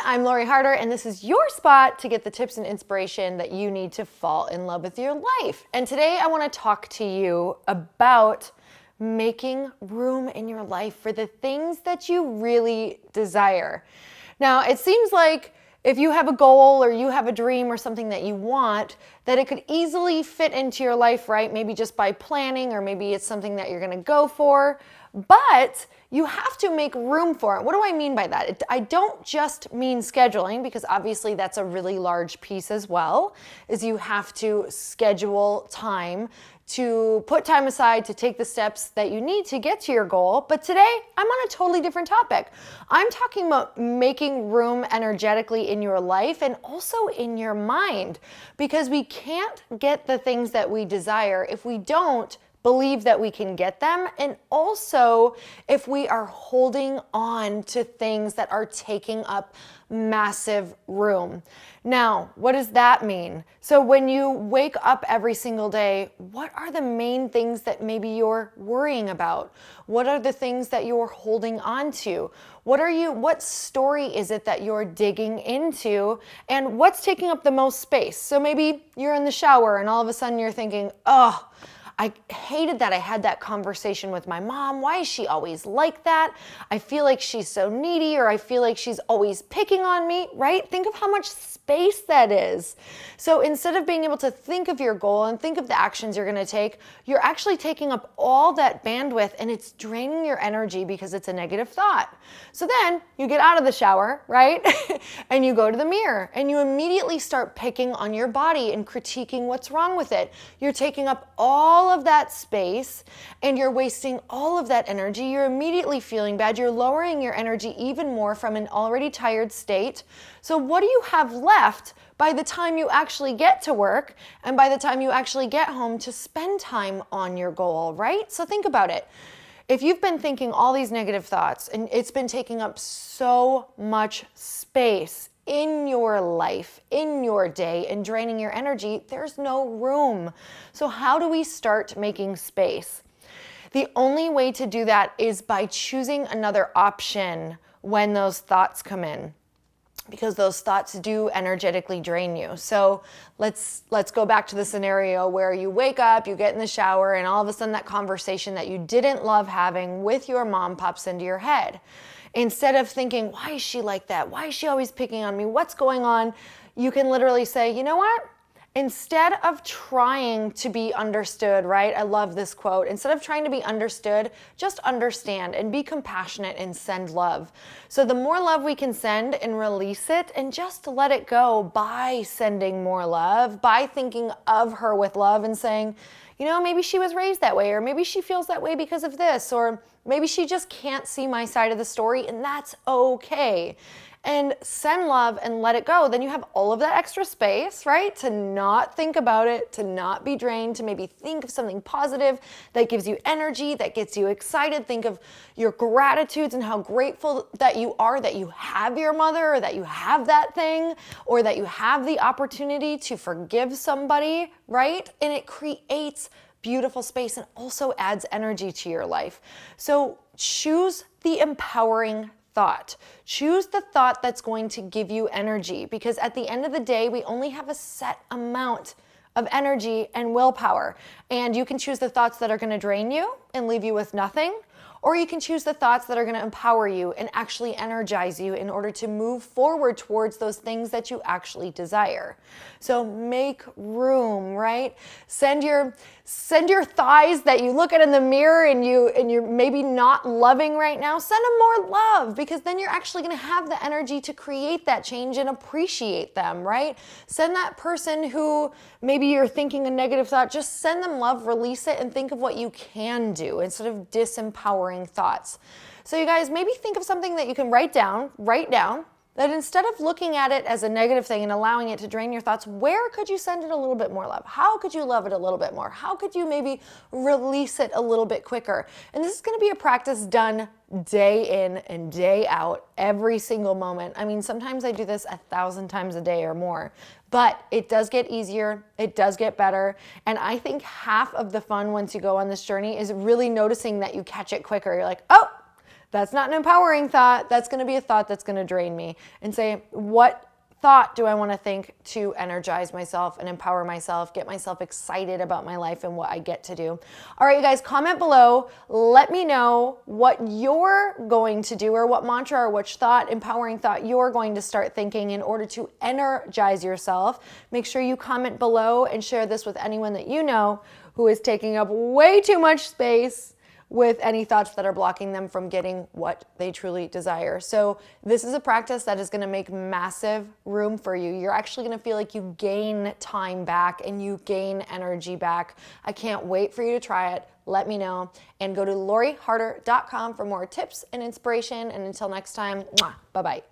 I'm Lori Harder, and this is your spot to get the tips and inspiration that you need to fall in love with your life. And today I want to talk to you about making room in your life for the things that you really desire. Now, it seems like if you have a goal or you have a dream or something that you want, that it could easily fit into your life, right? Maybe just by planning, or maybe it's something that you're going to go for, but you have to make room for it. What do I mean by that? I don't just mean scheduling, because obviously that's a really large piece as well, is you have to schedule time to put time aside to take the steps that you need to get to your goal. But today, I'm on a totally different topic. I'm talking about making room energetically in your life and also in your mind, because we can't get the things that we desire if we don't believe that we can get them, and also if we are holding on to things that are taking up massive room. Now, what does that mean? So when you wake up every single day, what are the main things that maybe you're worrying about? What are the things that you're holding on to? What story is it that you're digging into, and what's taking up the most space? So maybe you're in the shower and all of a sudden you're thinking, oh, I hated that I had that conversation with my mom. Why is she always like that? I feel like she's so needy, or I feel like she's always picking on me, right? Think of how much space that is. So instead of being able to think of your goal and think of the actions you're going to take, you're actually taking up all that bandwidth, and it's draining your energy because it's a negative thought. So then you get out of the shower, right? And you go to the mirror and you immediately start picking on your body and critiquing what's wrong with it. You're taking up all of that space and you're wasting all of that energy. You're immediately feeling bad. You're lowering your energy even more from an already tired state. So what do you have left by the time you actually get to work and by the time you actually get home to spend time on your goal, right? So think about it. If you've been thinking all these negative thoughts and it's been taking up so much space in your life, in your day, and draining your energy, there's no room. So how do we start making space? The only way to do that is by choosing another option when those thoughts come in, because those thoughts do energetically drain you. So let's go back to the scenario where you wake up, you get in the shower, and all of a sudden that conversation that you didn't love having with your mom pops into your head. Instead of thinking, why is she like that? Why is she always picking on me? What's going on? You can literally say, you know what? Instead of trying to be understood, right? I love this quote. Instead of trying to be understood, just understand and be compassionate and send love. So the more love we can send and release it and just let it go by sending more love, by thinking of her with love and saying, you know, maybe she was raised that way, or maybe she feels that way because of this, or maybe she just can't see my side of the story, and that's okay. And send love and let it go. Then you have all of that extra space, right? To not think about it, to not be drained, to maybe think of something positive that gives you energy, that gets you excited. Think of your gratitudes and how grateful that you are that you have your mother, or that you have that thing, or that you have the opportunity to forgive somebody, right? And it creates beautiful space and also adds energy to your life. So choose the empowering thought. Choose the thought that's going to give you energy, because at the end of the day, we only have a set amount of energy and willpower. And you can choose the thoughts that are going to drain you and leave you with nothing, or you can choose the thoughts that are going to empower you and actually energize you in order to move forward towards those things that you actually desire. So make room, right? Send your thighs that you look at in the mirror and you're maybe not loving right now, send them more love, because then you're actually going to have the energy to create that change and appreciate them, right? Send that person who maybe you're thinking a negative thought, just send them love, release it, and think of what you can do instead of disempowering thoughts. So you guys, maybe think of something that you can write down, that instead of looking at it as a negative thing and allowing it to drain your thoughts, where could you send it a little bit more love? How could you love it a little bit more? How could you maybe release it a little bit quicker? And this is going to be a practice done day in and day out, every single moment. I mean, sometimes I do this 1,000 times a day or more, but it does get easier. It does get better. And I think half of the fun once you go on this journey is really noticing that you catch it quicker. You're like, oh, That's not an empowering thought. That's going to be a thought that's going to drain me. And say, what thought do I want to think to energize myself and empower myself, get myself excited about my life and what I get to do? All right, you guys, comment below. Let me know what you're going to do, or what mantra or which thought, empowering thought, you're going to start thinking in order to energize yourself. Make sure you comment below and share this with anyone that you know who is taking up way too much space with any thoughts that are blocking them from getting what they truly desire. So this is a practice that is going to make massive room for you. You're actually going to feel like you gain time back and you gain energy back. I can't wait for you to try it. Let me know. And go to loriharder.com for more tips and inspiration. And until next time, bye-bye.